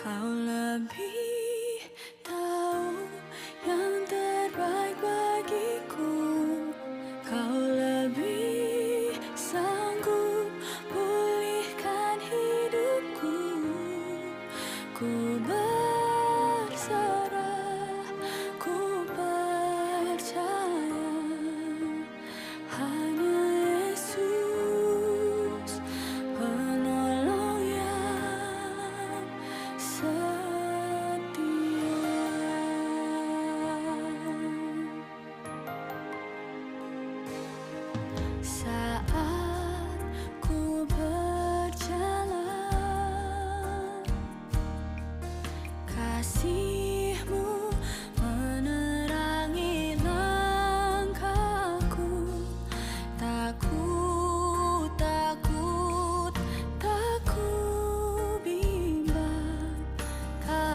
Kau lebih tahu yang terbaik bagiku. Kau lebih sanggup pulihkan hidupku. Ku berserah, ku percaya hanya Yesus penolong yang setia. Saat ku berjalan, kasih